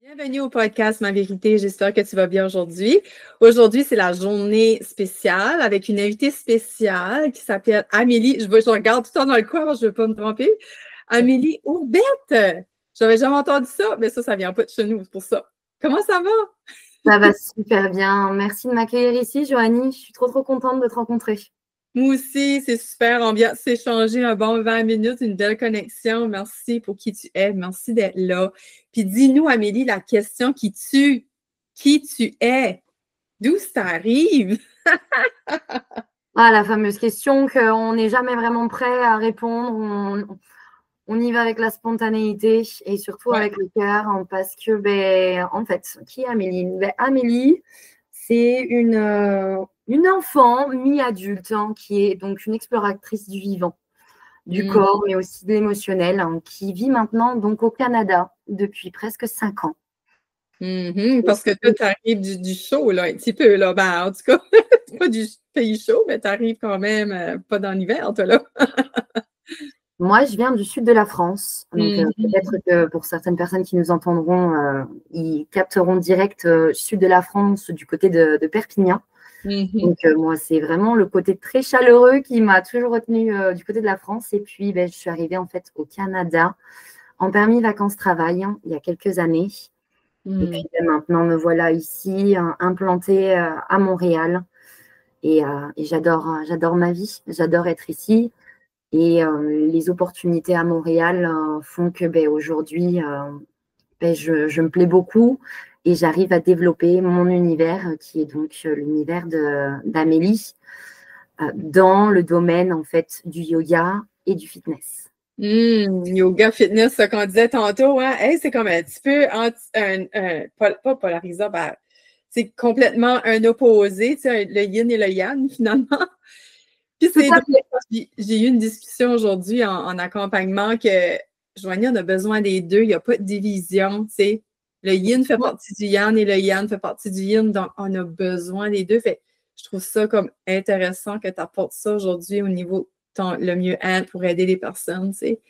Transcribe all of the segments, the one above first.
Bienvenue au podcast Ma Vérité. J'espère que tu vas bien aujourd'hui. Aujourd'hui, c'est la journée spéciale avec une invitée spéciale qui s'appelle Amélie. Je regarde tout le temps dans le coin, je ne veux pas me tromper. Amélie Hourbette. J'avais jamais entendu ça, mais ça vient pas de chez nous, c'est pour ça. Comment ça va? Ça va super bien. Merci de m'accueillir ici, Joanie. Je suis trop contente de te rencontrer. Moi aussi, c'est super. On vient de s'échanger un bon 20 minutes, une belle connexion. Merci pour qui tu es. Merci d'être là. Puis dis-nous, Amélie, la question qui tue. Qui tu es? D'où ça arrive? Ah, la fameuse question qu'on n'est jamais vraiment prêt à répondre. On y va avec la spontanéité et surtout avec le cœur, parce que, en fait, qui est Amélie? Amélie, c'est une enfant mi-adulte qui est donc une exploratrice du vivant, du corps, mais aussi de l'émotionnel, qui vit maintenant donc au Canada depuis presque 5 ans. Parce que toi, tu arrives du chaud, là, un petit peu, là. Ben, en tout cas, pas du pays chaud, mais tu arrives quand même pas dans l'hiver, toi, là. Moi, je viens du sud de la France. Donc, peut-être que pour certaines personnes qui nous entendront, ils capteront direct sud de la France, du côté de Perpignan. Donc, moi, c'est vraiment le côté très chaleureux qui m'a toujours retenue du côté de la France. Et puis, je suis arrivée en fait au Canada en permis vacances-travail il y a quelques années. Et puis, maintenant, me voilà ici, implantée à Montréal. Et j'adore ma vie, j'adore être ici. Et les opportunités à Montréal font que aujourd'hui, je me plais beaucoup et j'arrive à développer mon univers, qui est donc l'univers d'Amélie, dans le domaine en fait du yoga et du fitness. Yoga, fitness, ce qu'on disait tantôt, hein? Hey, c'est comme un petit peu pas polarisant, c'est complètement un opposé, tu sais, le yin et le yang, finalement. Puis c'est drôle, j'ai eu une discussion aujourd'hui en accompagnement que Joanie, on a besoin des deux, il n'y a pas de division, tu sais. Le yin fait partie du yang et le yang fait partie du yin, donc on a besoin des deux. Fait, je trouve ça comme intéressant que tu apportes ça aujourd'hui au niveau le mieux-être pour aider les personnes, tu sais.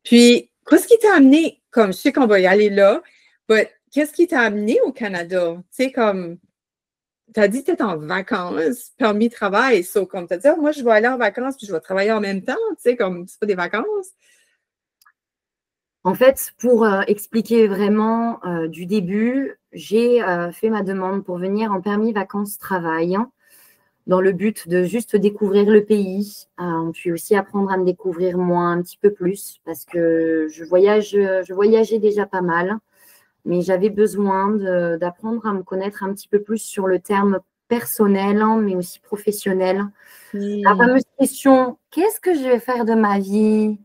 Puis, qu'est-ce qui t'a amené, comme je sais qu'on va y aller là, mais qu'est-ce qui t'a amené au Canada? Tu sais, comme tu as dit que tu étais en vacances, permis de travail. So, comme tu as dit, moi, je vais aller en vacances puis je vais travailler en même temps. Tu sais, comme c'est pas des vacances. En fait, pour expliquer vraiment du début, j'ai fait ma demande pour venir en permis vacances-travail dans le but de juste découvrir le pays, puis aussi apprendre à me découvrir moi un petit peu plus parce que je voyageais déjà pas mal. Mais j'avais besoin d'apprendre à me connaître un petit peu plus sur le terme personnel, mais aussi professionnel. La fameuse question, qu'est-ce que je vais faire de ma vie?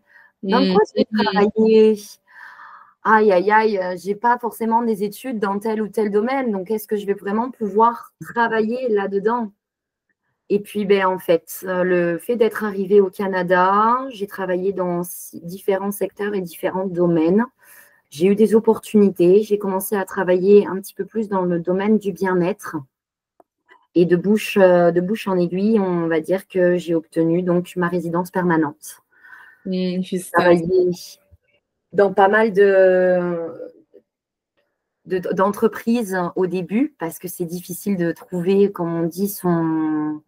Dans quoi je vais travailler? Aïe, aïe, aïe, j'ai pas forcément des études dans tel ou tel domaine, donc est-ce que je vais vraiment pouvoir travailler là-dedans? Et puis, en fait, le fait d'être arrivée au Canada, j'ai travaillé dans différents secteurs et différents domaines. J'ai eu des opportunités. J'ai commencé à travailler un petit peu plus dans le domaine du bien-être. Et de bouche en aiguille, on va dire que j'ai obtenu donc ma résidence permanente. J'ai travaillé dans pas mal d'entreprises au début parce que c'est difficile de trouver, comme on dit, son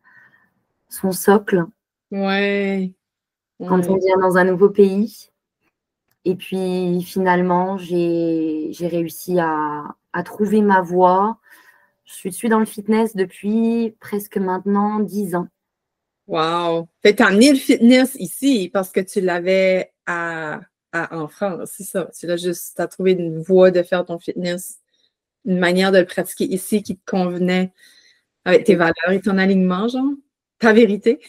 socle quand on vient dans un nouveau pays. Et puis, finalement, j'ai réussi à trouver ma voie. Je suis dans le fitness depuis presque maintenant 10 ans. Wow! Fait que tu as amené le fitness ici parce que tu l'avais en France, c'est ça. Tu as trouvé une voie de faire ton fitness, une manière de le pratiquer ici qui te convenait avec tes valeurs et ton alignement, genre? Ta vérité?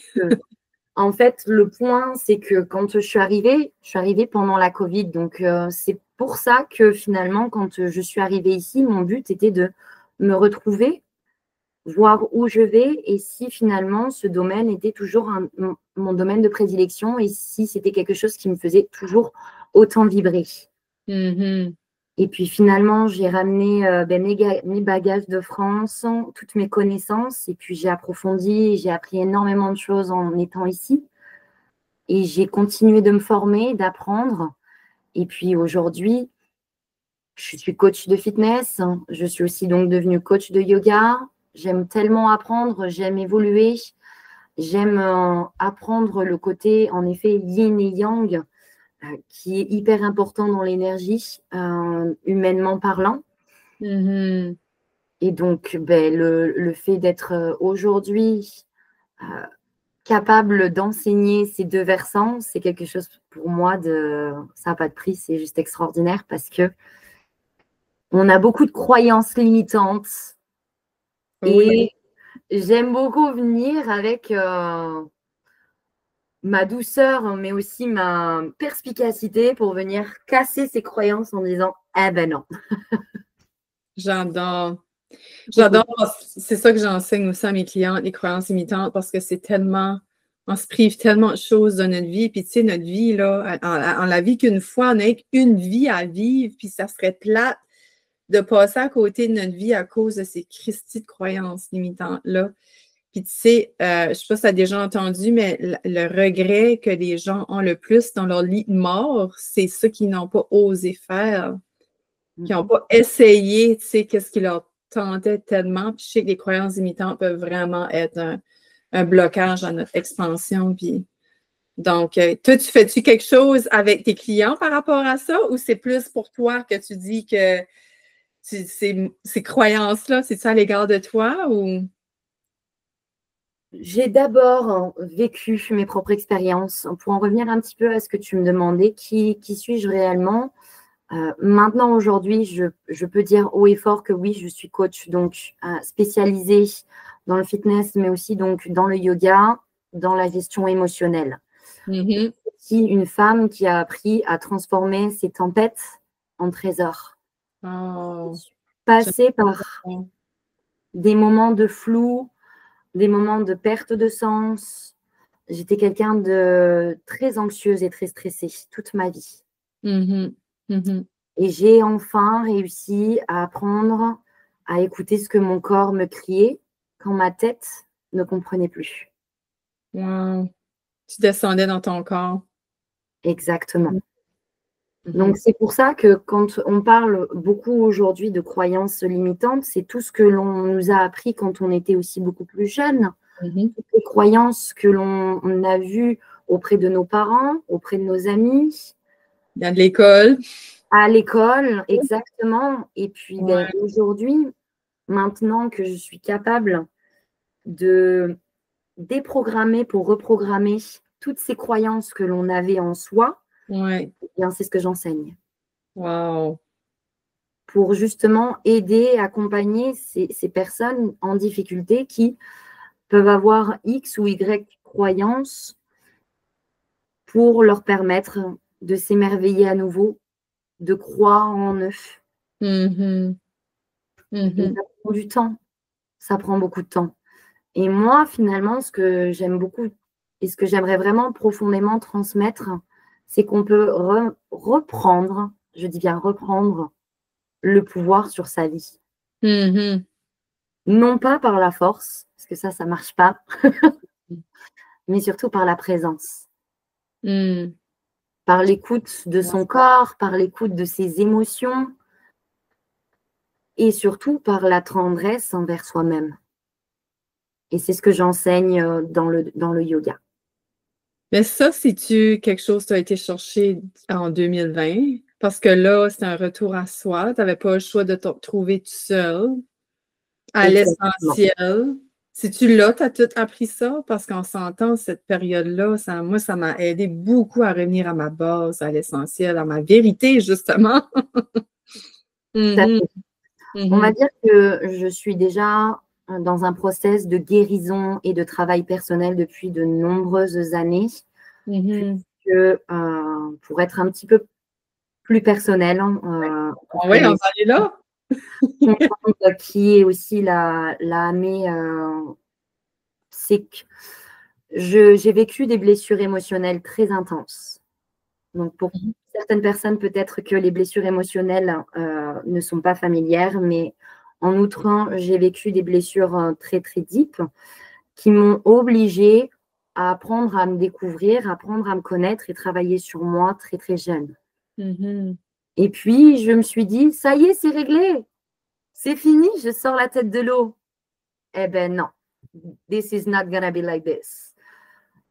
En fait, le point, c'est que quand je suis arrivée pendant la Covid. Donc, c'est pour ça que finalement, quand je suis arrivée ici, mon but était de me retrouver, voir où je vais et si finalement ce domaine était toujours mon domaine de prédilection et si c'était quelque chose qui me faisait toujours autant vibrer. Et puis finalement, j'ai ramené mes bagages de France, toutes mes connaissances et puis j'ai approfondi, j'ai appris énormément de choses en étant ici. Et j'ai continué de me former, d'apprendre. Et puis aujourd'hui, Je suis coach de fitness. Je suis aussi donc devenue coach de yoga. J'aime tellement apprendre, j'aime évoluer. J'aime apprendre le côté, en effet, yin et yang, qui est hyper important dans l'énergie, humainement parlant. Mhm. Et donc, ben, le fait d'être aujourd'hui capable d'enseigner ces deux versants, c'est quelque chose pour moi ça n'a pas de prix, c'est juste extraordinaire parce que on a beaucoup de croyances limitantes Oui. et j'aime beaucoup venir avec ma douceur, mais aussi ma perspicacité pour venir casser ces croyances en disant ah ben non. J'adore. J'adore. C'est ça que j'enseigne aussi à mes clients, les croyances limitantes, parce que c'est tellement, on se prive tellement de choses dans notre vie. Puis, tu sais, notre vie, là, on la vit qu'une fois, on n'a qu'une vie à vivre, puis ça serait plate de passer à côté de notre vie à cause de ces Christie de croyances limitantes-là. Puis, tu sais, je ne sais pas si tu as déjà entendu, mais le regret que les gens ont le plus dans leur lit de mort, c'est ceux qui n'ont pas osé faire, qui n'ont pas essayé, tu sais, qu'est-ce qui leur tentait tellement. Puis je sais que les croyances limitantes peuvent vraiment être un blocage à notre expansion. Puis donc, toi, tu fais-tu quelque chose avec tes clients par rapport à ça ou c'est plus pour toi que tu dis que ces croyances-là, c'est ça à l'égard de toi ou? J'ai d'abord vécu mes propres expériences. Pour en revenir un petit peu à ce que tu me demandais, qui suis-je réellement? Maintenant, aujourd'hui, je peux dire haut et fort que oui, je suis coach, donc spécialisée dans le fitness, mais aussi donc dans le yoga, dans la gestion émotionnelle. Mm-hmm. Aussi une femme qui a appris à transformer ses tempêtes en trésors. Oh, Passer par des moments de flou, des moments de perte de sens. J'étais quelqu'un de très anxieuse et très stressée toute ma vie. mm-hmm. Mm-hmm. Et j'ai enfin réussi à apprendre à écouter ce que mon corps me criait quand ma tête ne comprenait plus. Wow. Tu descendais dans ton corps. Exactement. Mm-hmm. Donc, c'est pour ça que quand on parle beaucoup aujourd'hui de croyances limitantes, c'est tout ce que l'on nous a appris quand on était aussi beaucoup plus jeune. Mm-hmm. Toutes les croyances que l'on a vues auprès de nos parents, auprès de nos amis, Il y a de l'école. à l'école, exactement. Et puis, Ouais. ben, aujourd'hui, maintenant que je suis capable de déprogrammer pour reprogrammer toutes ces croyances que l'on avait en soi, Ouais. eh bien, c'est ce que j'enseigne. Wow. Pour justement aider, accompagner ces personnes en difficulté qui peuvent avoir X ou Y croyances pour leur permettre de s'émerveiller à nouveau, de croire en eux. Mm-hmm. Et Mm-hmm. ça prend du temps, ça prend beaucoup de temps. Et moi, finalement, ce que j'aime beaucoup et ce que j'aimerais vraiment profondément transmettre, c'est qu'on peut reprendre, je dis bien reprendre, le pouvoir sur sa vie. Mm-hmm. Non pas par la force, parce que ça ne marche pas, mais surtout par la présence, Mm. par l'écoute de son corps, par l'écoute de ses émotions et surtout par la tendresse envers soi-même. Et c'est ce que j'enseigne dans le yoga. Mais ça, c'est-tu quelque chose que tu as été chercher en 2020? Parce que là, c'est un retour à soi. Tu n'avais pas le choix de te retrouver tout seul, à Exactement. l'essentiel. C'est-tu là, tu as tout appris ça? Parce qu'on s'entend, cette période-là, moi, ça m'a aidé beaucoup à revenir à ma base, à l'essentiel, à ma vérité, justement. Tout à Mhm, fait. On va mhm, dire que je suis déjà dans un process de guérison et de travail personnel depuis de nombreuses années, mhm. puisque pour être un petit peu plus personnel, pour Ah que oui, on les va aller là. comprendre qui est aussi la amie, c'est que j'ai vécu des blessures émotionnelles très intenses. Donc, pour Mhm. certaines personnes, peut-être que les blessures émotionnelles ne sont pas familières, mais en outre, j'ai vécu des blessures très, très deep qui m'ont obligée à apprendre à me découvrir, apprendre à me connaître et travailler sur moi très, très jeune. Mhm. Et puis, je me suis dit, ça y est, c'est réglé. C'est fini, je sors la tête de l'eau. Eh ben non, this is not gonna be like this.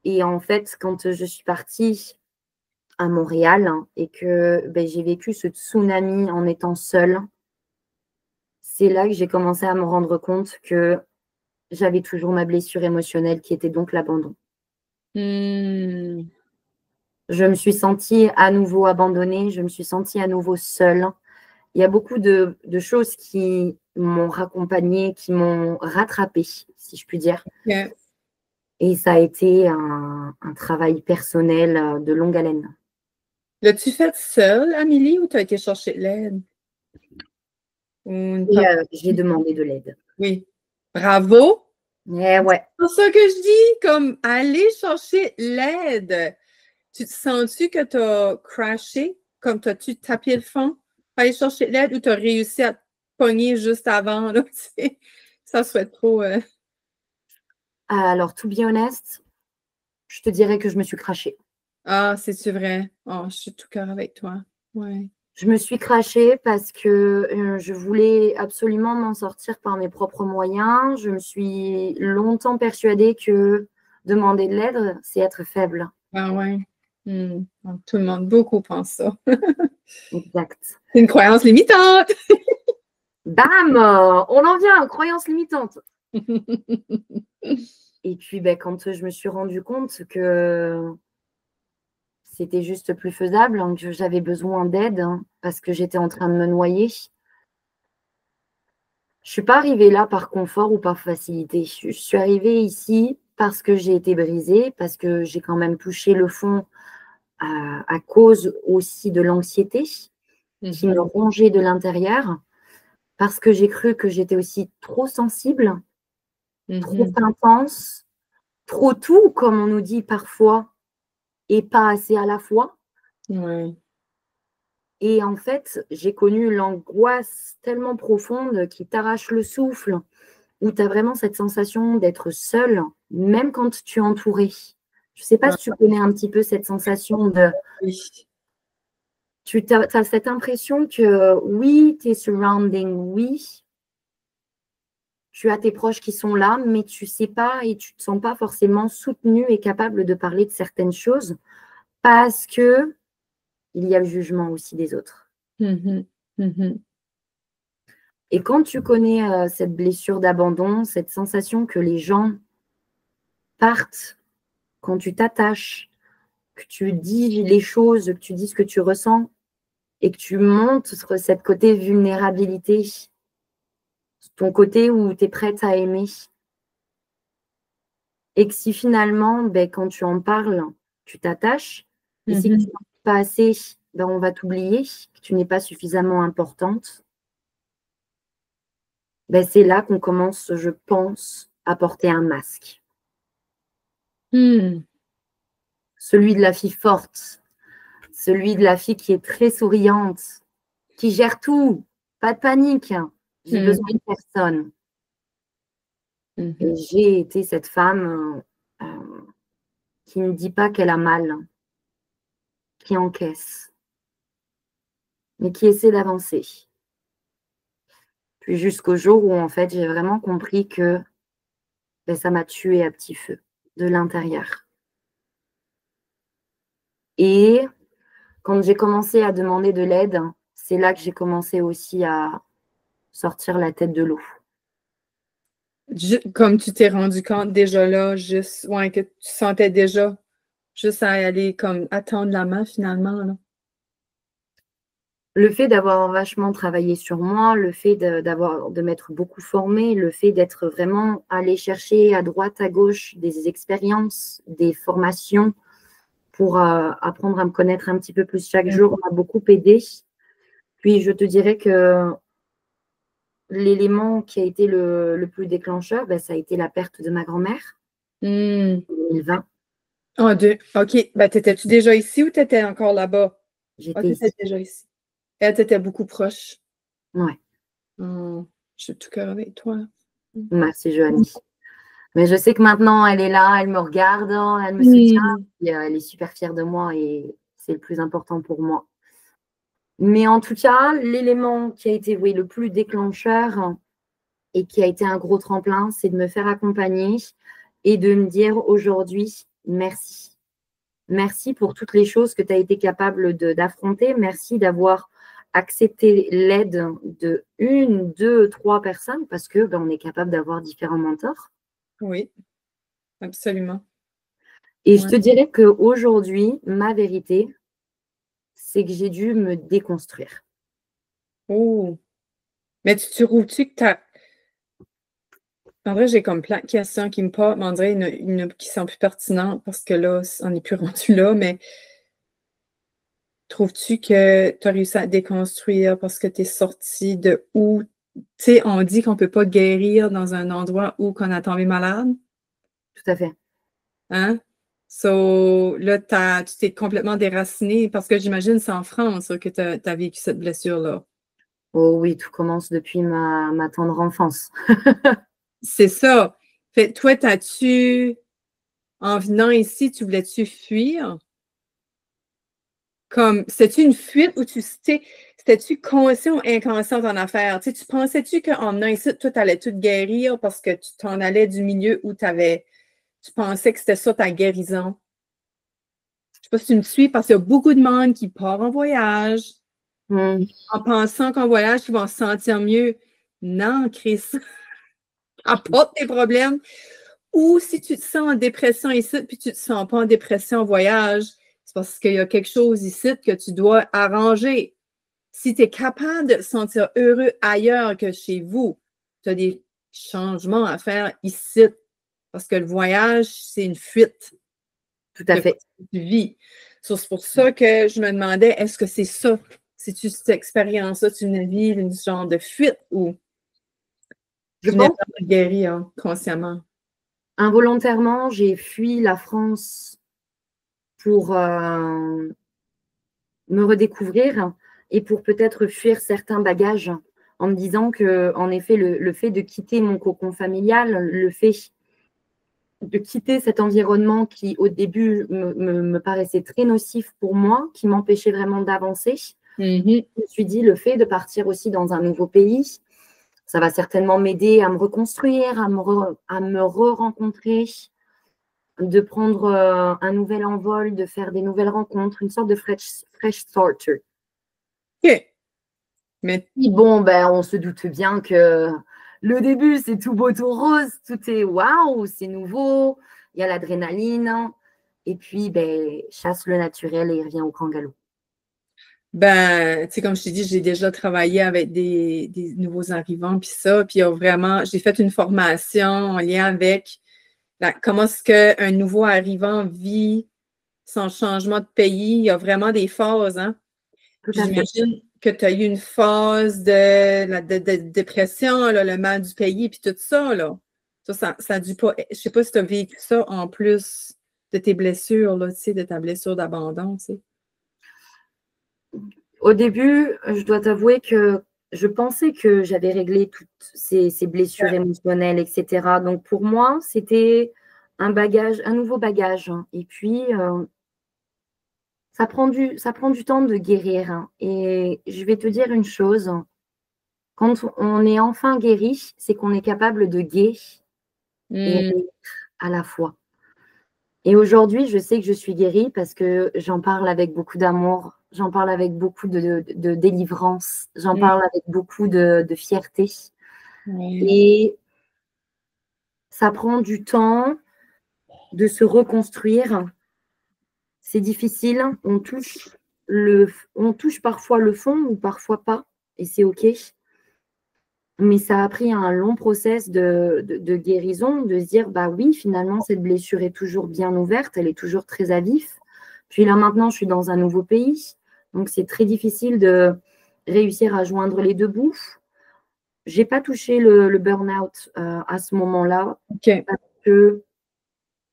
Et en fait, quand je suis partie à Montréal et que j'ai vécu ce tsunami en étant seule, c'est là que j'ai commencé à me rendre compte que j'avais toujours ma blessure émotionnelle qui était donc l'abandon. Hmm. Je me suis sentie à nouveau abandonnée, je me suis sentie à nouveau seule. Il y a beaucoup de choses qui m'ont raccompagnée, qui m'ont rattrapée, si je puis dire. Yeah. Et ça a été un travail personnel de longue haleine. L'as-tu fait seule, Amélie, ou tu as été chercher de l'aide? J'ai demandé de l'aide. Oui. Bravo! Eh ouais. C'est pour ça que je dis, comme, aller chercher l'aide. Tu te sens-tu que tu as crashé? Comme, t'as-tu tapé le fond? Aller chercher l'aide ou tu as réussi à te pogner juste avant, là, tu sais? Ça souhaite trop. Alors, to be honest, je te dirais que je me suis crachée. Ah, c'est-tu vrai? Oh, je suis tout cœur avec toi. Ouais. Je me suis crachée parce que je voulais absolument m'en sortir par mes propres moyens. Je me suis longtemps persuadée que demander de l'aide, c'est être faible. Ah ouais. Donc, tout le monde, beaucoup pense ça. Exact. C'est une croyance limitante. Bam! On en vient, croyance limitante. Et puis, quand je me suis rendu compte que c'était juste plus faisable, que j'avais besoin d'aide parce que j'étais en train de me noyer, je ne suis pas arrivée là par confort ou par facilité. Je suis arrivée ici parce que j'ai été brisée, parce que j'ai quand même touché le fond à cause aussi de l'anxiété qui me rongeait de l'intérieur, parce que j'ai cru que j'étais aussi trop sensible, trop intense, trop tout, comme on nous dit parfois, et pas assez à la fois. Ouais. Et en fait, j'ai connu l'angoisse tellement profonde qui t'arrache le souffle, où tu as vraiment cette sensation d'être seule, même quand tu es entourée. Je ne sais pas si tu connais un petit peu cette sensation de… Oui. Tu as cette impression que oui, tes surroundings, oui, tu as tes proches qui sont là, mais tu ne sais pas et tu ne te sens pas forcément soutenu et capable de parler de certaines choses parce que il y a le jugement aussi des autres. Et quand tu connais cette blessure d'abandon, cette sensation que les gens partent quand tu t'attaches, que tu dis les choses, que tu dis ce que tu ressens et que tu montes sur cette côté vulnérabilité, ton côté où tu es prête à aimer. Et que si finalement, quand tu en parles, tu t'attaches, et si tu n'en parles pas assez, on va t'oublier, que tu n'es pas suffisamment importante, c'est là qu'on commence, je pense, à porter un masque. Celui de la fille forte, celui de la fille qui est très souriante, qui gère tout, pas de panique, j'ai besoin de personne. Et j'ai été cette femme qui ne dit pas qu'elle a mal, qui encaisse, mais qui essaie d'avancer. Puis jusqu'au jour où, en fait, j'ai vraiment compris que ça m'a tuée à petit feu, de l'intérieur. Et quand j'ai commencé à demander de l'aide, c'est là que j'ai commencé aussi à sortir la tête de l'eau. Comme tu t'es rendu compte déjà là, juste, ouais, que tu sentais déjà juste à aller comme attendre la main finalement, là. Le fait d'avoir vachement travaillé sur moi, le fait de m'être beaucoup formée, le fait d'être vraiment allée chercher à droite, à gauche des expériences, des formations pour apprendre à me connaître un petit peu plus chaque jour m'a beaucoup aidée. Puis je te dirais que l'élément qui a été le plus déclencheur, ça a été la perte de ma grand-mère en 2020. OK. T'étais-tu déjà ici ou t'étais encore là-bas? J'étais ici. Déjà ici. Elle, t'étais beaucoup proche. Ouais. Je suis tout cœur avec toi. Merci, Joanie. Mais je sais que maintenant, elle est là, elle me regarde, elle me soutient. Et, elle est super fière de moi et c'est le plus important pour moi. Mais en tout cas, l'élément qui a été le plus déclencheur et qui a été un gros tremplin, c'est de me faire accompagner et de me dire aujourd'hui, merci. Merci pour toutes les choses que tu as été capable d'affronter. Merci d'avoir accepté l'aide de 1, 2, 3 personnes parce que on est capable d'avoir différents mentors. Oui, absolument. Et je te dirais qu'aujourd'hui, ma vérité, c'est que j'ai dû me déconstruire. Oh! Mais tu trouves-tu que t'as. En vrai, j'ai comme plein de questions qui me parlent, mais on dirait une qui sont plus pertinentes parce que là, on n'est plus rendu là, mais trouves-tu que tu as réussi à déconstruire parce que tu es sorti de où? Tu sais, on dit qu'on ne peut pas guérir dans un endroit où qu'on a tombé malade. Tout à fait. Hein? So, là, tu t'es complètement déraciné parce que j'imagine que c'est en France que tu as vécu cette blessure-là. Oh oui, tout commence depuis ma tendre enfance. C'est ça. Fait, toi, en venant ici, tu voulais-tu fuir? Comme, c'était-tu une fuite ou c'était-tu conscient ou inconscient en affaires? Tu sais, tu pensais-tu qu'en venant ici, toi, tu allais tout guérir parce que tu t'en allais du milieu où tu pensais que c'était ça ta guérison? Je sais pas si tu me suis parce qu'il y a beaucoup de monde qui part en voyage en pensant qu'en voyage, ils vont se sentir mieux. Non, Chris, apporte tes problèmes. Ou si tu te sens en dépression ici, puis tu ne te sens pas en dépression en voyage, c'est parce qu'il y a quelque chose ici que tu dois arranger. Si tu es capable de te sentir heureux ailleurs que chez vous, tu as des changements à faire ici. Parce que le voyage, c'est une fuite Tout à fait. de vie. C'est pour ça que je me demandais, est-ce que c'est ça? C'est-tu cette expérience-là, tu une vie, une genre de fuite ou Je tu n'es pense pas guéri consciemment? involontairement, j'ai fui la France pour me redécouvrir et pour peut-être fuir certains bagages en me disant que, en effet, le fait de quitter mon cocon familial, le fait de quitter cet environnement qui, au début, me paraissait très nocif pour moi, qui m'empêchait vraiment d'avancer. Mm-hmm. Je me suis dit, le fait de partir aussi dans un nouveau pays, ça va certainement m'aider à me reconstruire, à me re-rencontrer, de prendre un nouvel envol, de faire des nouvelles rencontres, une sorte de fresh starter. OK. Mais Bon, on se doute bien que le début, c'est tout beau, tout rose, tout est waouh, c'est nouveau, il y a l'adrénaline. Et puis, chasse le naturel et il revient au grand galop. tu sais, comme je t'ai dit, j'ai déjà travaillé avec des nouveaux arrivants, puis ça, puis j'ai fait une formation en lien avec comment est-ce qu'un nouveau arrivant vit son changement de pays. Il y a vraiment des phases, hein? Tout Puis à fait. j'imagine que tu as eu une phase de dépression, là, le mal du pays, puis tout ça, là. Ça a dû pas. Je sais pas si tu as vécu ça en plus de tes blessures, là, tu sais, de ta blessure d'abandon, tu sais. Au début, je dois t'avouer que je pensais que j'avais réglé toutes ces blessures émotionnelles, etc. Donc, pour moi, c'était un nouveau bagage. Et puis, ça prend du temps de guérir, hein. Et je vais te dire une chose, quand on est enfin guéri, c'est qu'on est capable de guérir et à la fois. Et aujourd'hui, je sais que je suis guérie parce que j'en parle avec beaucoup d'amour, j'en parle avec beaucoup de délivrance, j'en parle avec beaucoup de fierté. Et ça prend du temps de se reconstruire. C'est difficile, on touche parfois le fond ou parfois pas, et c'est OK. Mais ça a pris un long process de guérison, de se dire, oui, finalement, cette blessure est toujours bien ouverte, elle est toujours très à vif. Puis là, maintenant, je suis dans un nouveau pays, donc c'est très difficile de réussir à joindre les deux bouts. Je n'ai pas touché le burn-out à ce moment-là, OK. parce que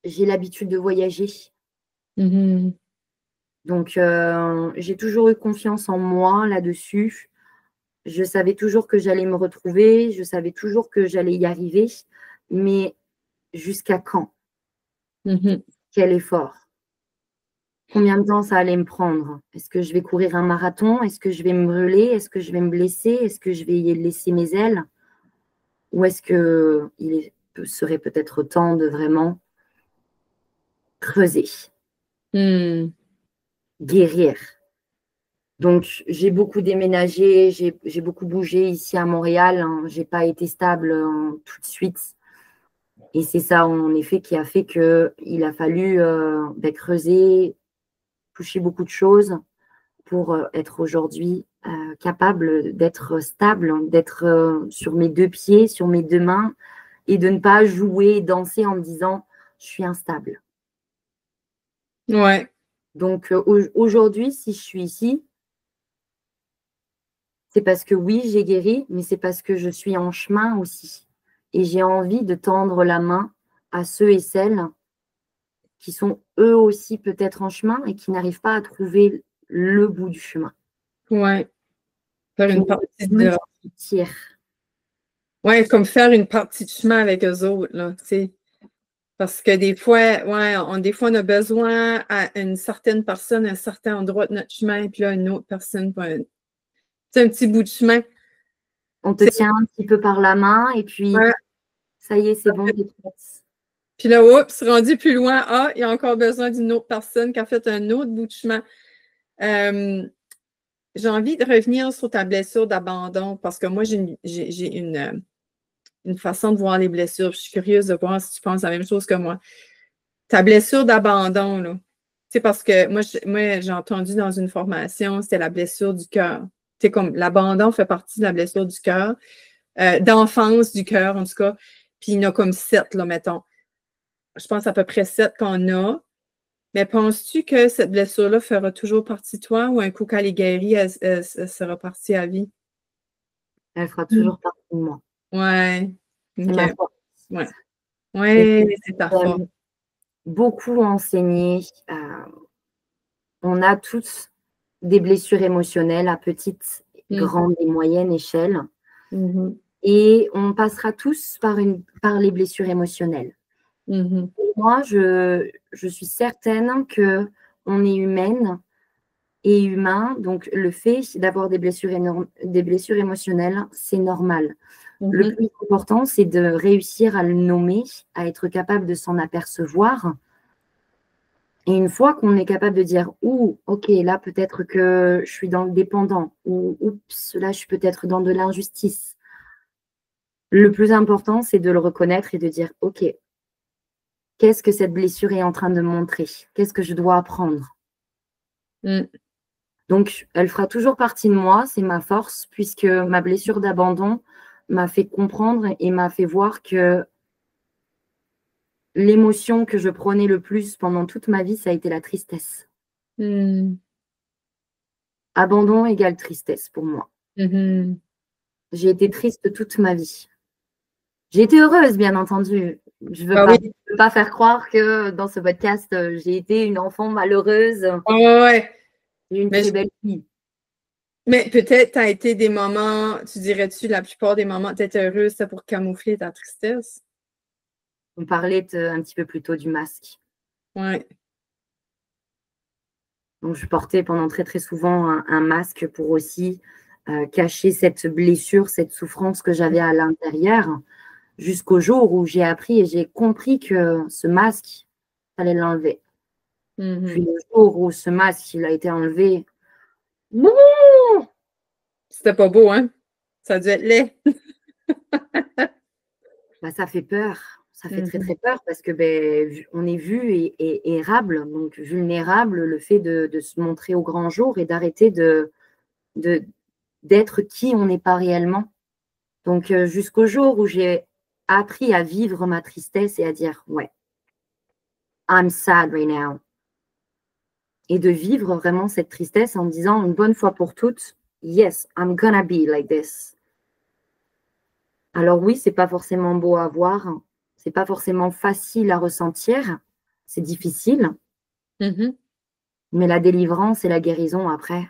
j'ai l'habitude de voyager. Mm-hmm. Donc, j'ai toujours eu confiance en moi là-dessus. Je savais toujours que j'allais me retrouver, je savais toujours que j'allais y arriver, mais jusqu'à quand? Mm-hmm. Quel effort? combien de temps ça allait me prendre. Est-ce que je vais courir un marathon? Est-ce que je vais me brûler? Est-ce que je vais me blesser? Est-ce que je vais laisser mes ailes? Ou est-ce qu'il serait peut-être temps de vraiment creuser, guérir? Donc, j'ai beaucoup déménagé, j'ai beaucoup bougé ici à Montréal. Hein. Je n'ai pas été stable tout de suite. Et c'est ça, en effet, qui a fait qu'il a fallu creuser, toucher beaucoup de choses pour être aujourd'hui capable d'être stable, d'être sur mes deux pieds, sur mes deux mains, et de ne pas jouer, danser en me disant « je suis instable ». Ouais. Donc, aujourd'hui, si je suis ici, c'est parce que oui, j'ai guéri, mais c'est parce que je suis en chemin aussi. Et j'ai envie de tendre la main à ceux et celles qui sont eux aussi peut-être en chemin et qui n'arrivent pas à trouver le bout du chemin. Ouais. Faire une partie de... Sortir. Ouais, comme faire une partie de chemin avec eux autres, là, tu sais. Parce que des fois, ouais, des fois, on a besoin à une certaine personne à un certain endroit de notre chemin, puis là, une autre personne, c'est un petit bout de chemin. On te tient un petit peu par la main et puis, ça y est, c'est bon, t'es prête. Puis là, oups, rendu plus loin, il y a encore besoin d'une autre personne qui a fait un autre bout de chemin. J'ai envie de revenir sur ta blessure d'abandon parce que moi, j'ai une façon de voir les blessures. Je suis curieuse de voir si tu penses la même chose que moi. Ta blessure d'abandon, là. C'est parce que moi, j'ai entendu dans une formation, c'était la blessure du cœur. C'est comme l'abandon fait partie de la blessure du cœur, d'enfance du cœur, en tout cas. Puis il y en a comme 7, là, mettons. Je pense à peu près 7 qu'on a. Mais penses-tu que cette blessure-là fera toujours partie de toi ou un coup qu'elle est guérie, elle sera partie à vie? Elle fera toujours partie de moi. Ouais. C'est ma force. Ouais. Ouais, c'est ta force. Beaucoup enseigné. On a tous des blessures émotionnelles à petite, grande et moyenne échelle. Et on passera tous par les blessures émotionnelles. Moi, je suis certaine qu'on est humaine et humain. Donc, le fait d'avoir des blessures émotionnelles, c'est normal. Le plus important, c'est de réussir à le nommer, à être capable de s'en apercevoir. Et une fois qu'on est capable de dire « Ouh, ok, là, peut-être que je suis dans le dépendant » ou « Oups, là, je suis peut-être dans de l'injustice ». Le plus important, c'est de le reconnaître et de dire « Ok, qu'est-ce que cette blessure est en train de me montrer? Qu'est-ce que je dois apprendre ?» Donc, elle fera toujours partie de moi, c'est ma force, puisque ma blessure d'abandon m'a fait comprendre et m'a fait voir que l'émotion que je prenais le plus pendant toute ma vie, ça a été la tristesse. Abandon égale tristesse pour moi. J'ai été triste toute ma vie. J'ai été heureuse, bien entendu. Je ne veux pas faire croire que dans ce podcast, j'ai été une enfant malheureuse. J'ai une très belle vie. Mais peut-être tu as été des moments, tu dirais-tu, la plupart des moments, tu étais heureuse, c'était pour camoufler ta tristesse? On parlait un petit peu plus tôt du masque. Ouais. Donc, je portais pendant très, très souvent un masque pour aussi cacher cette blessure, cette souffrance que j'avais à l'intérieur, jusqu'au jour où j'ai appris et j'ai compris que ce masque, il fallait l'enlever. Puis le jour où ce masque, il a été enlevé, c'était pas beau, hein? Ça a dû être laid. Ça fait peur. Ça fait très, très peur parce que on est vu et érable, donc vulnérable, le fait de se montrer au grand jour et d'arrêter d'être qui on n'est pas réellement. Donc, jusqu'au jour où j'ai appris à vivre ma tristesse et à dire, ouais, I'm sad right now. Et de vivre vraiment cette tristesse en disant une bonne fois pour toutes, yes, I'm gonna be like this. Alors oui, c'est pas forcément beau à voir, c'est pas forcément facile à ressentir, c'est difficile, mais la délivrance et la guérison après.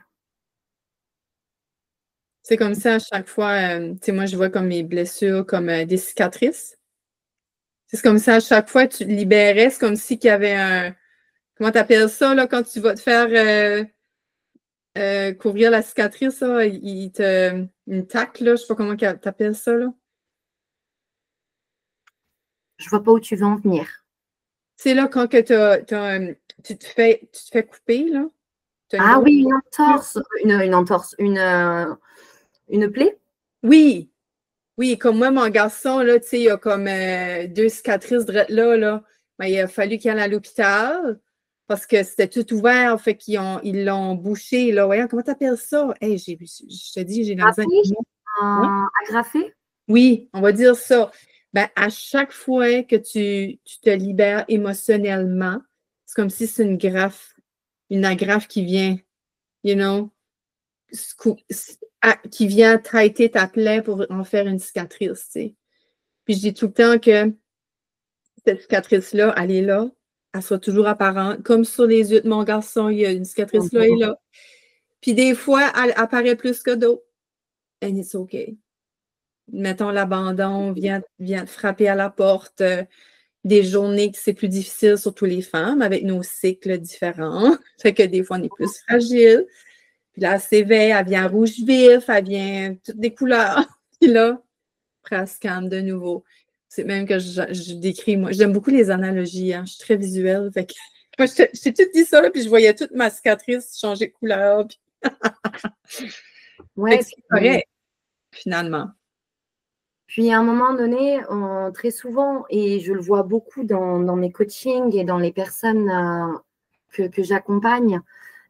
C'est comme ça à chaque fois, tu sais, moi je vois comme mes blessures comme des cicatrices. C'est comme ça à chaque fois tu te libérais, c'est comme si qu'il y avait comment tu appelles ça, là, quand tu vas te faire couvrir la cicatrice, là, il te une tacle, là, je sais pas comment tu appelles ça, là. Je vois pas où tu veux en venir. C'est là quand que tu te fais couper, là. Tu as une Ah grosse oui, blessure. une entorse, une plaie? Oui, oui, comme moi, mon garçon, là, tu sais, il a comme deux cicatrices là. Ben, il a fallu qu'il aille à l'hôpital parce que c'était tout ouvert, fait ils l'ont bouché, là. Voyons, comment t'appelles ça? Hey, je te dis, j'ai de la misère. Agrafé? Ouais. Agrafé? Oui, on va dire ça. Ben, à chaque fois que tu te libères émotionnellement, c'est comme si c'est une agrafe qui vient, you know, qui vient traiter ta plaie pour en faire une cicatrice, tu sais. Puis je dis tout le temps que cette cicatrice-là, elle est là, elle soit toujours apparente. Comme sur les yeux de mon garçon, il y a une cicatrice là et Mhm. là. Puis des fois, elle apparaît plus que d'autres. And it's okay. Mettons l'abandon, vient te frapper à la porte. Des journées que c'est plus difficile, surtout les femmes, avec nos cycles différents. Fait que des fois, on est plus fragile. Puis là, elle s'éveille, elle vient rouge vif, elle vient toutes des couleurs. Puis là, après, elle se calme de nouveau. C'est même que je décris, moi, j'aime beaucoup les analogies, hein. Je suis très visuelle. Fait que, moi, je t'ai tout dit ça, là, puis je voyais toute ma cicatrice changer de couleur. Puis, fait Ouais, que c'est correct, finalement. puis à un moment donné, très souvent, et je le vois beaucoup dans mes coachings et dans les personnes que j'accompagne,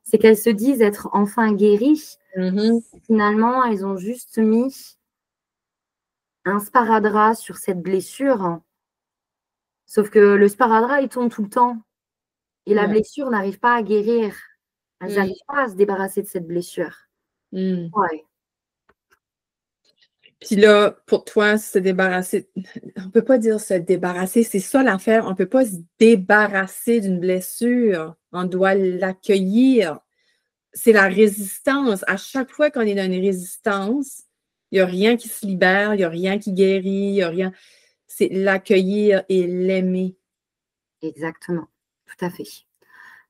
c'est qu'elles se disent être enfin guéries. Mhm. Finalement, elles ont juste mis un sparadrap sur cette blessure. Sauf que le sparadrap, il tourne tout le temps. Et la Ouais. blessure n'arrive pas à guérir. Elles Mm. n'arrivent pas à se débarrasser de cette blessure. Mm. Ouais. Puis là, pour toi, se débarrasser, on peut pas dire se débarrasser, c'est ça l'affaire. On peut pas se débarrasser d'une blessure. On doit l'accueillir. C'est la résistance. À chaque fois qu'on est dans une résistance, il n'y a rien qui se libère, il n'y a rien qui guérit, il n'y a rien. C'est l'accueillir et l'aimer. Exactement. Tout à fait.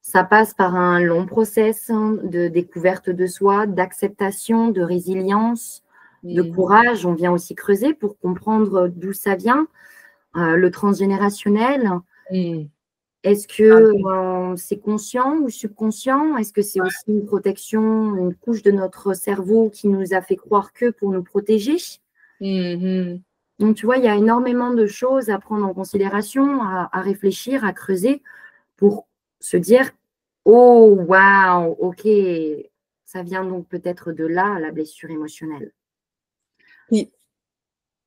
Ça passe par un long process de découverte de soi, d'acceptation, de résilience, de Mhm. courage. On vient aussi creuser pour comprendre d'où ça vient. Le transgénérationnel, Mm. est-ce que c'est conscient ou subconscient? Est-ce que c'est aussi une protection, une couche de notre cerveau qui nous a fait croire que pour nous protéger? Mhm. Donc, tu vois, il y a énormément de choses à prendre en considération, à réfléchir, à creuser pour se dire, oh, waouh, ok, ça vient donc peut-être de là, la blessure émotionnelle. Puis,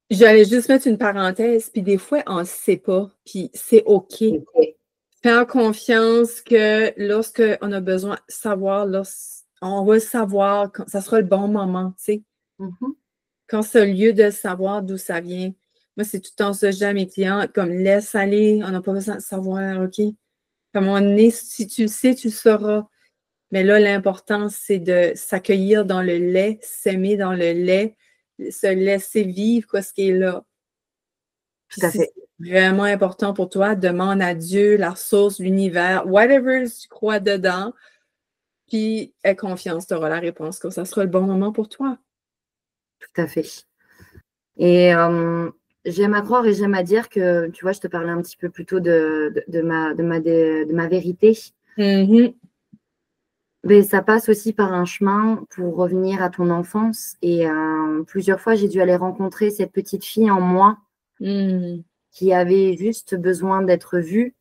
j'allais juste mettre une parenthèse, puis des fois, on ne sait pas, puis c'est OK. Ok. Faire confiance que lorsqu'on a besoin de savoir, on va le savoir, quand ça sera le bon moment, tu sais. Mhm. Quand c'est le lieu de savoir d'où ça vient. Moi, c'est tout le temps ça que je dis à mes clients, comme laisse aller, on n'a pas besoin de savoir, OK? Comme on est, si tu le sais, tu le sauras. Mais là, l'important, c'est de s'accueillir dans le lait, s'aimer dans le lait, se laisser vivre quoi ce qui est là. Puis Tout à si fait. c'est vraiment important pour toi, demande à Dieu, la source, l'univers, whatever tu crois dedans, puis aie confiance, tu auras la réponse, que ça sera le bon moment pour toi. Tout à fait. Et j'aime à croire et j'aime à dire que, tu vois, je te parlais un petit peu plus tôt de ma vérité. Mhm. Mais ça passe aussi par un chemin pour revenir à ton enfance. Et plusieurs fois, j'ai dû aller rencontrer cette petite fille en moi Mhm. qui avait juste besoin d'être vue,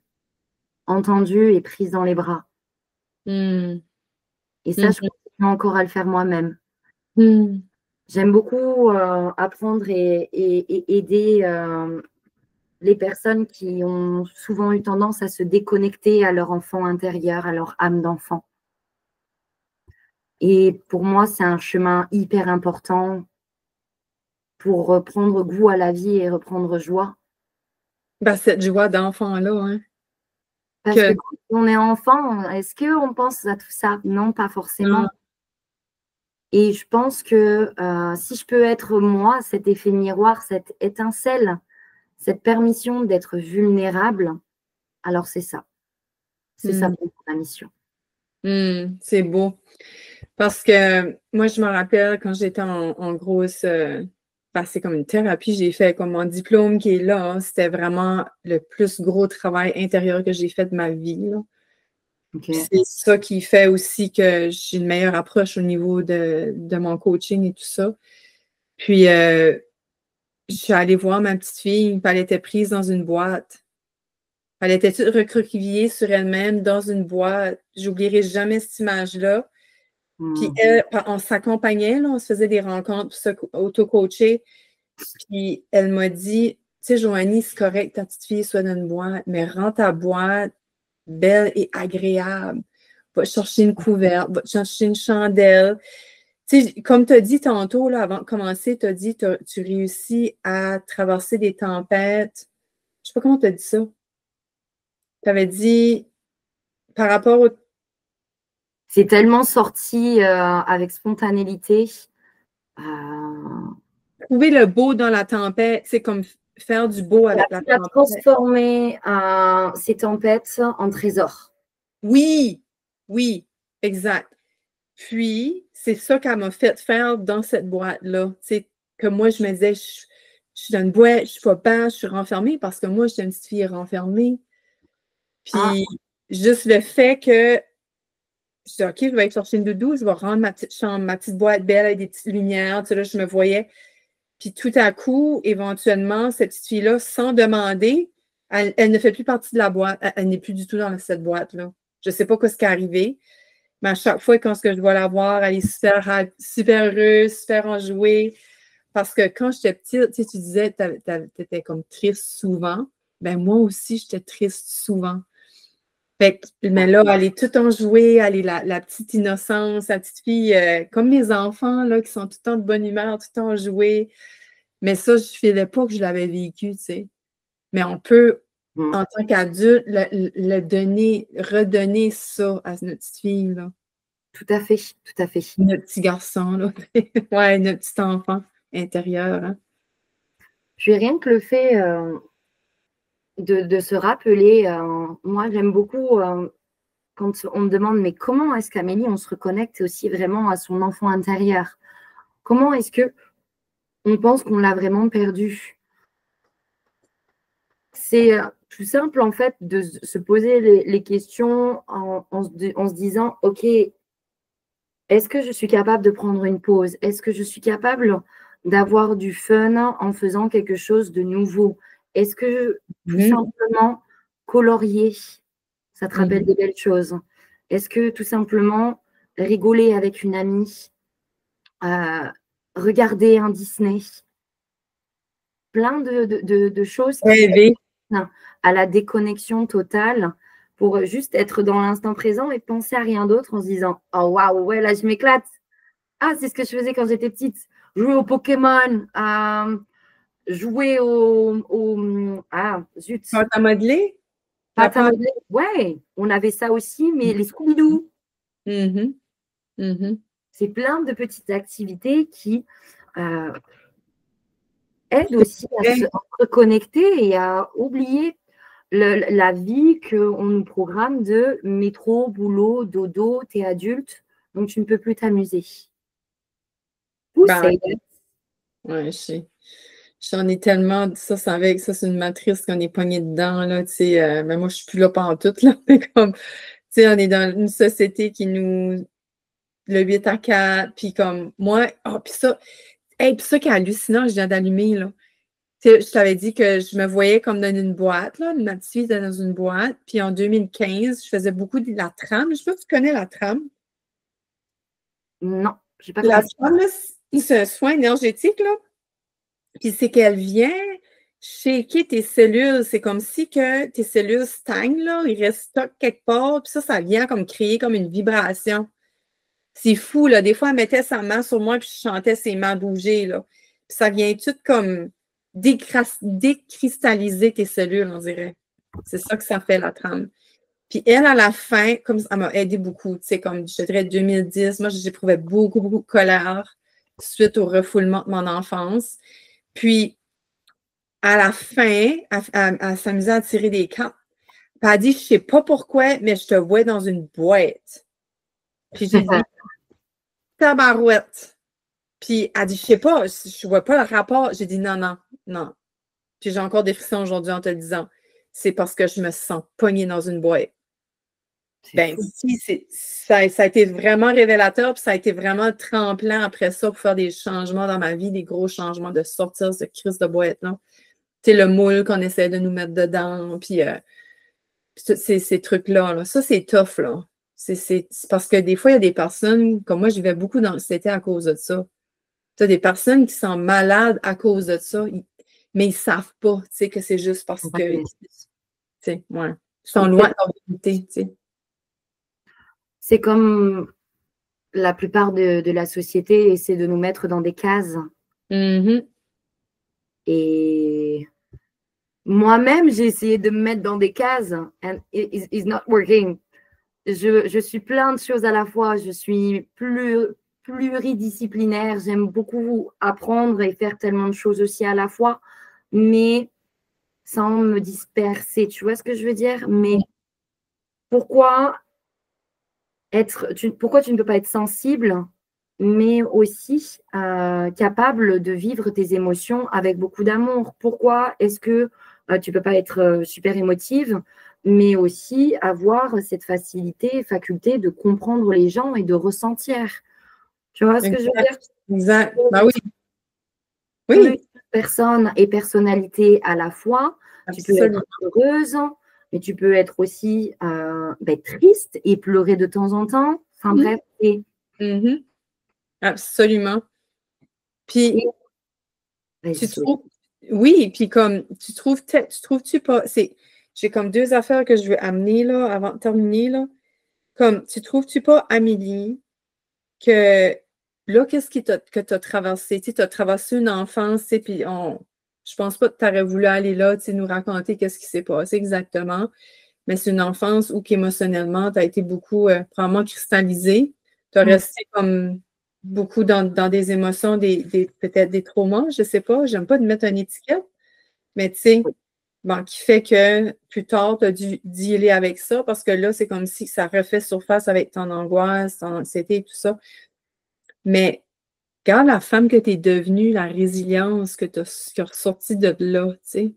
entendue et prise dans les bras. Mhm. Et ça, je Mhm. continue encore à le faire moi-même. Mhm. J'aime beaucoup apprendre et aider les personnes qui ont souvent eu tendance à se déconnecter à leur enfant intérieur, à leur âme d'enfant. Et pour moi, c'est un chemin hyper important pour reprendre goût à la vie et reprendre joie. Ben, cette joie d'enfant-là, hein, Parce que que quand on est enfant, est-ce qu'on pense à tout ça? Non, pas forcément. non. Et je pense que si je peux être moi, cet effet miroir, cette étincelle, cette permission d'être vulnérable, alors c'est ça. C'est ça pour la mission. C'est beau. Parce que moi, je me rappelle quand j'étais en grosse... c'est comme une thérapie, j'ai fait comme mon diplôme qui est là. C'était vraiment le plus gros travail intérieur que j'ai fait de ma vie. Là. Okay. C'est ça qui fait aussi que j'ai une meilleure approche au niveau de mon coaching et tout ça. Puis, je suis allée voir ma petite fille, puis elle était prise dans une boîte. Elle était toute recroquevillée sur elle-même dans une boîte. J'oublierai jamais cette image-là. Puis elle, on s'accompagnait, là, on se faisait des rencontres pour s'auto-coacher. Puis elle m'a dit, tu sais, Joanie, c'est correct, ta petite fille soit dans une boîte, mais rends ta boîte belle et agréable. Va chercher une couverte, va chercher une chandelle. Tu sais, comme tu as dit tantôt, là, avant de commencer, tu as dit tu réussis à traverser des tempêtes. Je sais pas comment tu as dit ça. Tu avais dit par rapport au... C'est tellement sorti avec spontanéité. Trouver le beau dans la tempête, c'est comme faire du beau avec la tempête. Transformer ces tempêtes en trésors. Oui, oui, exact. Puis, c'est ça qu'elle m'a fait faire dans cette boîte-là. C'est que moi, je me disais, je suis dans une boîte, je suis pas bien, je suis renfermée parce que moi, j'étais une petite fille renfermée. Puis, juste le fait que je dis, OK, je vais aller chercher une doudou, je vais rendre ma petite chambre, ma petite boîte belle avec des petites lumières. Tu sais, là, je me voyais. Puis tout à coup, éventuellement, cette petite fille-là, sans demander, elle ne fait plus partie de la boîte. Elle n'est plus du tout dans cette boîte-là. Je ne sais pas ce qui est arrivé, mais à chaque fois, quand je dois la voir, elle est super, super heureuse, super enjouée. Parce que quand j'étais petite, tu disais que tu étais comme triste souvent. Ben moi aussi, j'étais triste souvent. Fait que, mais là, elle est toute enjouée, elle est la petite innocence, la petite fille, comme mes enfants, là, qui sont tout le temps de bonne humeur, tout le temps enjoués. Mais ça, je ne filais pas que je l'avais vécu, tu sais. Mais on peut, en tant qu'adulte, le donner, redonner ça à notre petite fille, là. Tout à fait, tout à fait. Notre petit garçon, là. Ouais, notre petit enfant intérieur. Hein. Puis rien que le fait de se rappeler, moi j'aime beaucoup quand on me demande mais comment est-ce qu'Amélie, on se reconnecte aussi vraiment à son enfant intérieur? Comment est-ce que on pense qu'on l'a vraiment perdu? C'est tout simple en fait de se poser les questions en se disant ok, est-ce que je suis capable de prendre une pause? Est-ce que je suis capable d'avoir du fun en faisant quelque chose de nouveau? Est-ce que tout simplement colorier, ça te rappelle des belles choses? Est-ce que tout simplement rigoler avec une amie, regarder un Disney, plein de choses qui aident à la déconnexion totale pour juste être dans l'instant présent et penser à rien d'autre en se disant « Oh waouh, ouais, là, je m'éclate. Ah, c'est ce que je faisais quand j'étais petite. Jouer au Pokémon, jouer Ah, zut. Pâte à modeler? Pâte à modeler, ouais, on avait ça aussi, mais les Scooby-Doo. C'est plein de petites activités qui aident aussi à se reconnecter et à oublier la vie qu'on nous programme de métro, boulot, dodo, t'es adulte, donc tu ne peux plus t'amuser. Ouais, je sais. J'en ai tellement dit ça, c'est une matrice qu'on est pogné dedans, là, tu sais, mais moi, je suis plus là pantoute, là, mais comme, tu sais, on est dans une société qui nous, le 8 à 4, puis comme, moi, puis ça, puis ça qui est hallucinant, je viens d'allumer, là, tu sais, je t'avais dit que je me voyais comme dans une boîte, là, ma petite fille était dans une boîte, puis en 2015, je faisais beaucoup de la trame, je sais pas si tu connais la trame. Non, je n'ai pas La compris. trame, là, c'est un soin énergétique, là. Puis c'est qu'elle vient shaker tes cellules. C'est comme si que tes cellules stagnent, là, ils restent stock quelque part. Puis ça vient comme créer comme une vibration. C'est fou, là. Des fois, elle mettait sa main sur moi, puis je sentais ses mains bouger, là. Puis ça vient tout comme décristalliser tes cellules, on dirait. C'est ça que ça fait, la trame. Puis elle, à la fin, comme elle m'a aidé beaucoup, tu sais, comme je dirais 2010, moi, j'éprouvais beaucoup, beaucoup de colère suite au refoulement de mon enfance. Puis, à la fin, elle s'amusait à tirer des cartes. elle a dit, je sais pas pourquoi, mais je te vois dans une boîte. Puis j'ai dit, tabarouette. Puis elle dit, je sais pas, je vois pas le rapport. J'ai dit, non, non, non. Puis j'ai encore des frissons aujourd'hui en te le disant. C'est parce que je me sens pognée dans une boîte. Ben, si, ça a été vraiment révélateur, puis ça a été vraiment tremplin après ça pour faire des changements dans ma vie, des gros changements, de sortir de ce crise de boîte-là. Tu sais, le moule qu'on essaie de nous mettre dedans, puis ces trucs-là. Là. Ça, c'est tough, là. C'est parce que des fois, il y a des personnes, comme moi, je vivais beaucoup dans l'anxiété à cause de ça. Tu as des personnes qui sont malades à cause de ça, mais ils ne savent pas, tu sais, que c'est juste parce que, tu sais, ouais, ils sont loin de leur vérité, tu sais. C'est comme la plupart de la société essaie de nous mettre dans des cases. Mm-hmm. Et moi-même, j'ai essayé de me mettre dans des cases and it's not working. Je suis plein de choses à la fois. Je suis pluridisciplinaire. J'aime beaucoup apprendre et faire tellement de choses aussi à la fois, mais sans me disperser. Tu vois ce que je veux dire? Mais pourquoi pourquoi tu ne peux pas être sensible, mais aussi capable de vivre tes émotions avec beaucoup d'amour? Pourquoi est-ce que tu ne peux pas être super émotive, mais aussi avoir cette faculté de comprendre les gens et de ressentir? Tu vois ce que je veux dire? Exact. Ben oui. Plusieurs personnes et personnalités à la fois. Absolument. Tu peux être heureuse, mais tu peux être aussi triste et pleurer de temps en temps. Enfin bref. Mm-hmm. Absolument. Puis, tu trouves, oui, puis comme, tu trouves-tu pas, j'ai comme deux affaires que je veux amener, là, avant de terminer, là. Comme, tu trouves-tu pas, Amélie, que là, qu'est-ce que tu as traversé? Tu as traversé une enfance, puis je pense pas que tu aurais voulu aller là, nous raconter qu'est-ce qui s'est passé exactement, mais c'est une enfance où émotionnellement, tu as été beaucoup, probablement cristallisé. Tu as resté comme beaucoup dans des émotions, peut-être des traumas, je sais pas, j'aime pas de mettre une étiquette, mais tu sais, bon, qui fait que plus tard, tu as dû dealer avec ça parce que là, c'est comme si ça refait surface avec ton angoisse, ton anxiété et tout ça. Mais regarde la femme que tu es devenue, la résilience que tu as ressorti de là, tu sais.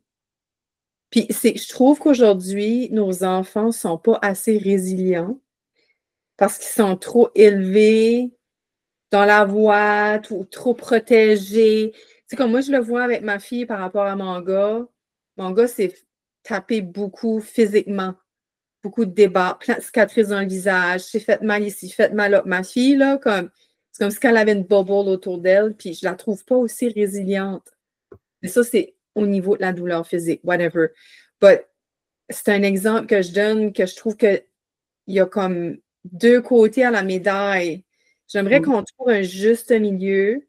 Puis je trouve qu'aujourd'hui, nos enfants ne sont pas assez résilients parce qu'ils sont trop élevés dans la voie, ou trop protégés. Tu sais, comme moi, je le vois avec ma fille par rapport à mon gars. Mon gars s'est tapé beaucoup physiquement, beaucoup de débats, plein de cicatrices dans le visage, s'est fait mal ici, fait mal là. Ma fille, là, c'est comme si elle avait une bubble autour d'elle, puis je la trouve pas aussi résiliente. Mais ça, c'est au niveau de la douleur physique, whatever. But c'est un exemple que je donne que je trouve qu'il y a comme deux côtés à la médaille. J'aimerais qu'on trouve un juste milieu.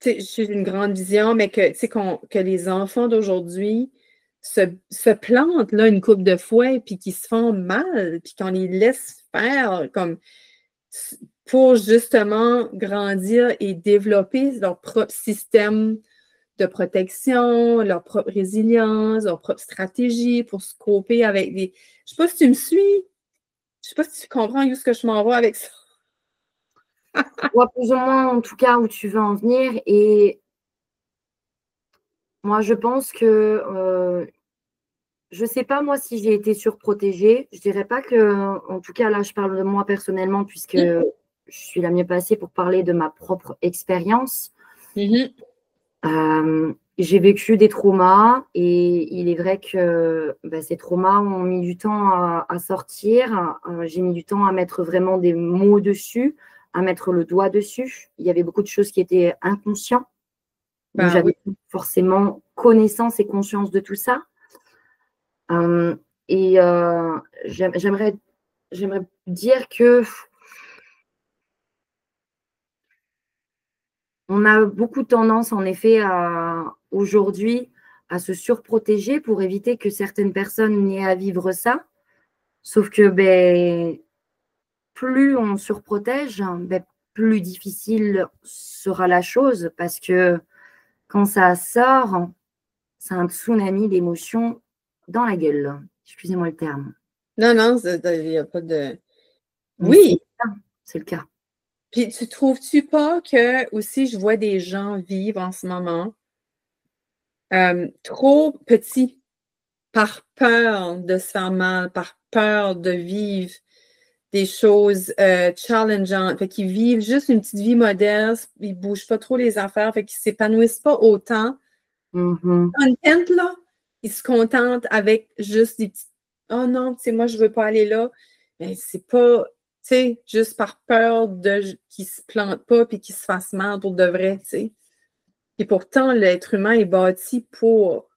J'ai une grande vision, mais que les enfants d'aujourd'hui se plantent là, une couple de fois, puis qu'ils se font mal, puis qu'on les laisse faire comme pour justement grandir et développer leur propre système de protection, leur propre résilience, leur propre stratégie pour se couper avec des. Je ne sais pas si tu me suis. Je ne sais pas si tu comprends où ce que je m'en vais avec ça. Je vois plus ou moins, en tout cas, où tu veux en venir. Et moi, je pense que je ne sais pas, moi, si j'ai été surprotégée. Je ne dirais pas que, en tout cas, là, je parle de moi personnellement, puisque je suis la mieux placée pour parler de ma propre expérience. J'ai vécu des traumas et il est vrai que ces traumas ont mis du temps à sortir. J'ai mis du temps à mettre vraiment des mots dessus, à mettre le doigt dessus. Il y avait beaucoup de choses qui étaient inconscientes. Donc, j'avais forcément connaissance et conscience de tout ça. J'aimerais dire que on a beaucoup tendance, en effet, aujourd'hui à se surprotéger pour éviter que certaines personnes n'aient à vivre ça. Sauf que plus on surprotège, plus difficile sera la chose parce que quand ça sort, c'est un tsunami d'émotions dans la gueule. Excusez-moi le terme. Non, non, il n'y a pas de... Mais Oui! c'est le cas. Puis, tu trouves-tu pas que, aussi, je vois des gens vivre en ce moment trop petits par peur de se faire mal, par peur de vivre des choses challengeantes. Fait qu'ils vivent juste une petite vie modeste, ils ne bougent pas trop les affaires, fait qu'ils ne s'épanouissent pas autant. Content, là, ils se contentent avec juste des petites oh non, tu sais, moi, je ne veux pas aller là. Mais c'est pas, tu sais, juste par peur qu'ils ne se plantent pas et qu'ils se fassent mal pour de vrai, tu sais. Et pourtant, l'être humain est bâti pour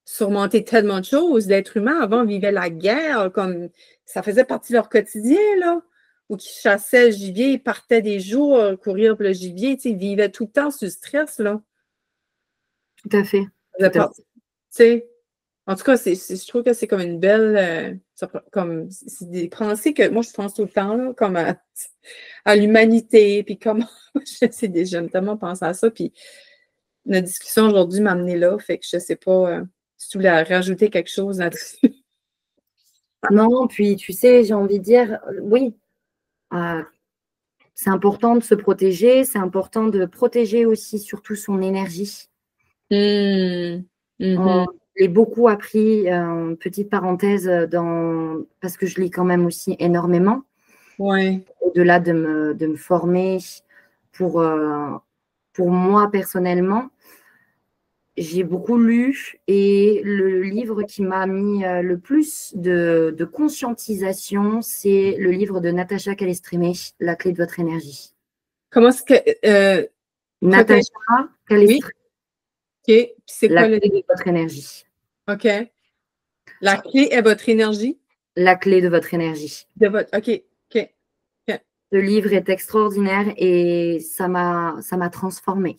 surmonter tellement de choses. L'être humain, avant, vivait la guerre comme ça faisait partie de leur quotidien, là. Ou qu'ils chassaient le gibier, ils partaient des jours courir pour le gibier, tu sais, ils vivaient tout le temps sous stress, là. Tout à fait. Tu sais, en tout cas, je trouve que c'est comme une belle, comme, c'est des pensées que moi, je pense tout le temps, là, comme à l'humanité, puis comment, j'aime tellement penser à ça, puis notre discussion aujourd'hui m'a amené là, fait que je sais pas si tu voulais rajouter quelque chose là-dessus. Non, puis tu sais, j'ai envie de dire, oui, c'est important de se protéger, c'est important de protéger aussi surtout son énergie. On l'ai beaucoup appris, petite parenthèse, parce que je lis quand même aussi énormément. Ouais. Au-delà de me former pour moi personnellement, j'ai beaucoup lu et le livre qui m'a mis le plus de conscientisation, c'est le livre de Natacha Calestrémé, La clé de votre énergie. Comment est-ce que... Natacha Calestrémé, oui. OK. C'est quoi La clé de votre énergie. OK. La clé est votre énergie? La clé de votre énergie. De votre... OK. OK. Ce livre est extraordinaire et ça m'a transformée.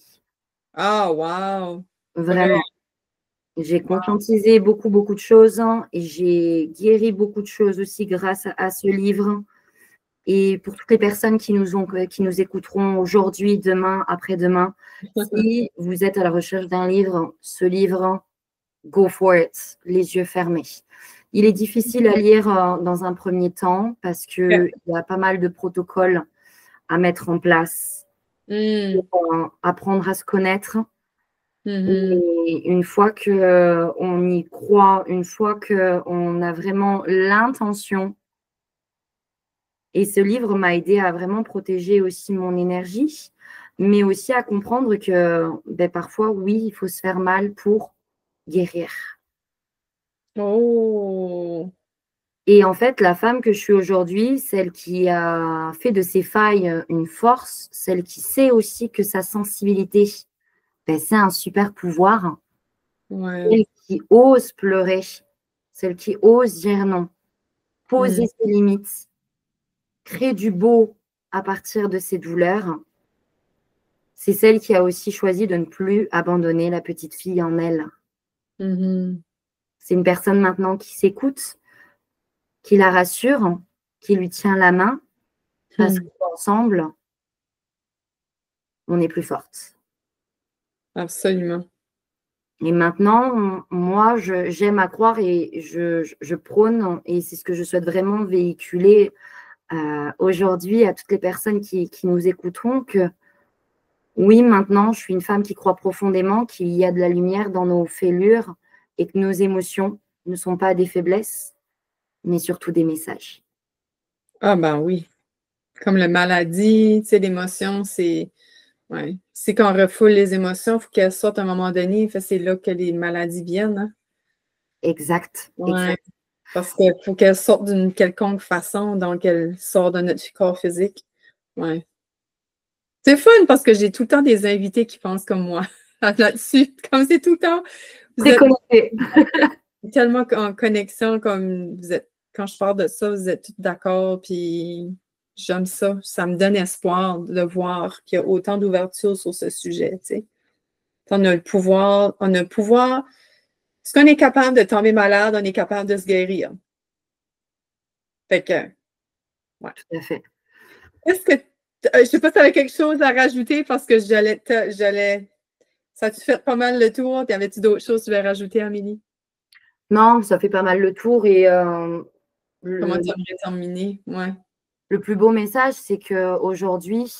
Ah, wow! Vraiment. J'ai conscientisé beaucoup, beaucoup de choses et j'ai guéri beaucoup de choses aussi grâce à ce livre. Et pour toutes les personnes qui nous écouteront aujourd'hui, demain, après-demain, si vous êtes à la recherche d'un livre, ce livre, go for it, les yeux fermés. Il est difficile à lire dans un premier temps parce qu'il y a pas mal de protocoles à mettre en place pour apprendre à se connaître. Et une fois qu'on y croit, une fois qu'on a vraiment l'intention, et ce livre m'a aidé à vraiment protéger aussi mon énergie, mais aussi à comprendre que parfois, oui, il faut se faire mal pour guérir. Oh! Et en fait, la femme que je suis aujourd'hui, celle qui a fait de ses failles une force, celle qui sait aussi que sa sensibilité, c'est un super pouvoir. Ouais. Celle qui ose pleurer, celle qui ose dire non, poser ses limites, créer du beau à partir de ses douleurs, c'est celle qui a aussi choisi de ne plus abandonner la petite fille en elle. C'est une personne maintenant qui s'écoute, qui la rassure, qui lui tient la main, parce qu'ensemble, on est plus forte. Absolument. Et maintenant, moi, j'aime à croire et je prône, et c'est ce que je souhaite vraiment véhiculer aujourd'hui à toutes les personnes qui nous écouteront, que oui, maintenant, je suis une femme qui croit profondément qu'il y a de la lumière dans nos fêlures et que nos émotions ne sont pas des faiblesses, mais surtout des messages. Ah ben oui. Comme la maladie, tu sais, l'émotion, c'est... Ouais. C'est qu'on refoule les émotions, il faut qu'elles sortent à un moment donné. C'est là que les maladies viennent. Hein? Exact. Ouais. Parce qu'il faut qu'elles sortent d'une quelconque façon, donc elles sortent de notre corps physique. Ouais. C'est fun parce que j'ai tout le temps des invités qui pensent comme moi là-dessus. Comme c'est tout le temps. Vous êtes tellement en connexion, comme vous êtes. Quand je parle de ça, vous êtes tous d'accord, puis j'aime ça. Ça me donne espoir de voir qu'il y a autant d'ouverture sur ce sujet. Tu sais. On a le pouvoir, Est-ce qu'on est capable de tomber malade, on est capable de se guérir. Fait que, ouais. Tout à fait. Est-ce que, je ne sais pas si tu avais quelque chose à rajouter parce que ça a-tu fait pas mal le tour? Y avait-tu d'autres choses que tu voulais rajouter, Amélie? Non, ça fait pas mal le tour et Comment le, tu aimerais terminer? Ouais. le plus beau message, c'est qu'aujourd'hui,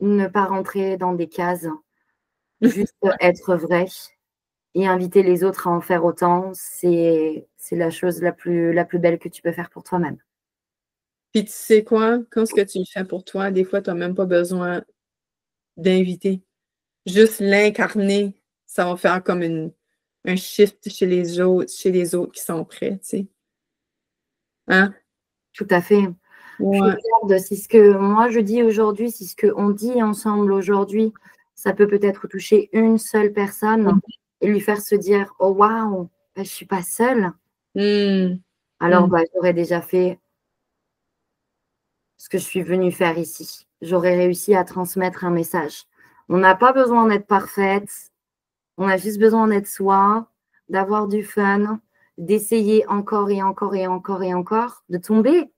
ne pas rentrer dans des cases, juste être vrai et inviter les autres à en faire autant, c'est la chose la plus belle que tu peux faire pour toi-même. Puis tu sais quoi? Quand ce que tu le fais pour toi, des fois, tu n'as même pas besoin d'inviter. Juste l'incarner, ça va faire comme un shift chez les autres qui sont prêts, tu sais. Hein? Tout à fait. Puis Ouais. regarde, si ce que moi je dis aujourd'hui, si ce qu'on dit ensemble aujourd'hui, ça peut peut-être toucher une seule personne et lui faire se dire, oh waouh, je ne suis pas seule. Hmm. Alors Hmm. j'aurais déjà fait ce que je suis venue faire ici. J'aurais réussi à transmettre un message. On n'a pas besoin d'être parfaite, on a juste besoin d'être soi, d'avoir du fun, d'essayer encore et encore et encore et encore, de tomber.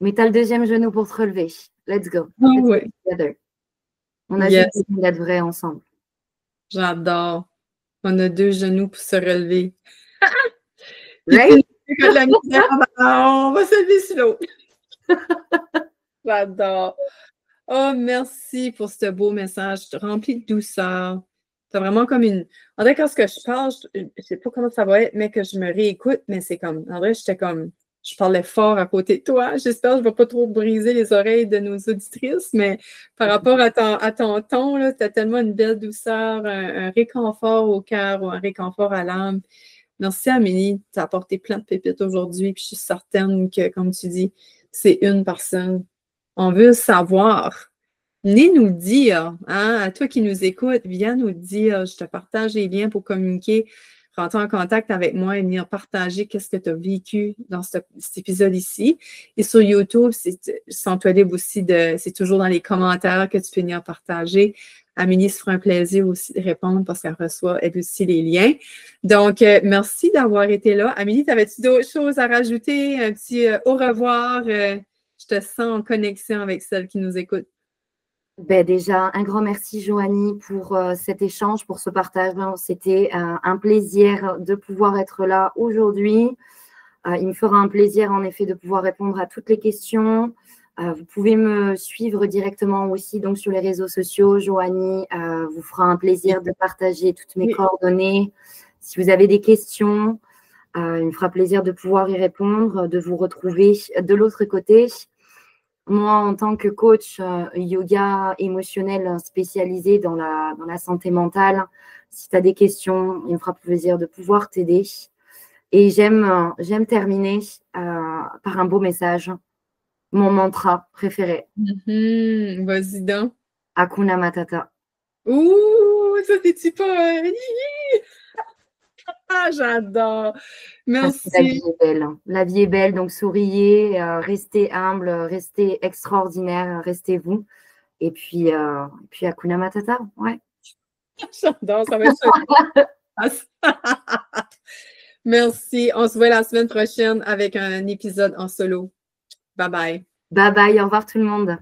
Mais tu as le deuxième genou pour te relever. Let's go. Ah Let's go ouais. together. On a juste Yes, besoin d'être vrais ensemble. j'adore. On a deux genoux pour se relever. Puis Right? quand la misère, on va se lever sur l'autre. J'adore. Oh, merci pour ce beau message rempli de douceur. C'est vraiment comme une. En vrai, quand ce que je parle, je ne sais pas comment ça va être, mais que je me réécoute, mais c'est comme. En vrai, j'étais comme. Je parlais fort à côté de toi. J'espère que je ne vais pas trop briser les oreilles de nos auditrices, mais par rapport à ton ton, tu as tellement une belle douceur, un réconfort au cœur ou un réconfort à l'âme. Merci, Amélie. Tu as apporté plein de pépites aujourd'hui, puis je suis certaine que, comme tu dis, c'est une personne. On veut savoir. Venez nous dire, hein, à toi qui nous écoutes, viens nous dire, je te partage les liens pour communiquer, rentrer en contact avec moi et venir partager qu'est-ce que tu as vécu dans cet épisode ici. Et sur YouTube, sans toi libre aussi, c'est toujours dans les commentaires que tu peux venir partager. Amélie se fera un plaisir aussi de répondre parce qu'elle reçoit elle aussi les liens. Donc, merci d'avoir été là. Amélie, avais-tu d'autres choses à rajouter? Un petit au revoir? Je te sens en connexion avec celles qui nous écoutent. Ben déjà, un grand merci, Joanie, pour cet échange, pour ce partage. C'était un plaisir de pouvoir être là aujourd'hui. Il me fera un plaisir, en effet, de pouvoir répondre à toutes les questions. Vous pouvez me suivre directement aussi donc, sur les réseaux sociaux. Joanie vous fera un plaisir de partager toutes mes coordonnées. Si vous avez des questions, il me fera plaisir de pouvoir y répondre, de vous retrouver de l'autre côté. Moi, en tant que coach yoga émotionnel spécialisé dans la santé mentale, si tu as des questions, il me fera plaisir de pouvoir t'aider. Et j'aime terminer par un beau message, mon mantra préféré. Vas-y donc. Hakuna Matata. Ouh, ça t'es-tu pas? Ah, j'adore. Parce que la vie Merci. est belle. La vie est belle, donc souriez, restez humble, restez extraordinaire, restez vous. Et puis Hakuna Matata, ouais. J'adore, ça va être ça. Merci. On se voit la semaine prochaine avec un épisode en solo. Bye bye. Bye bye, au revoir tout le monde.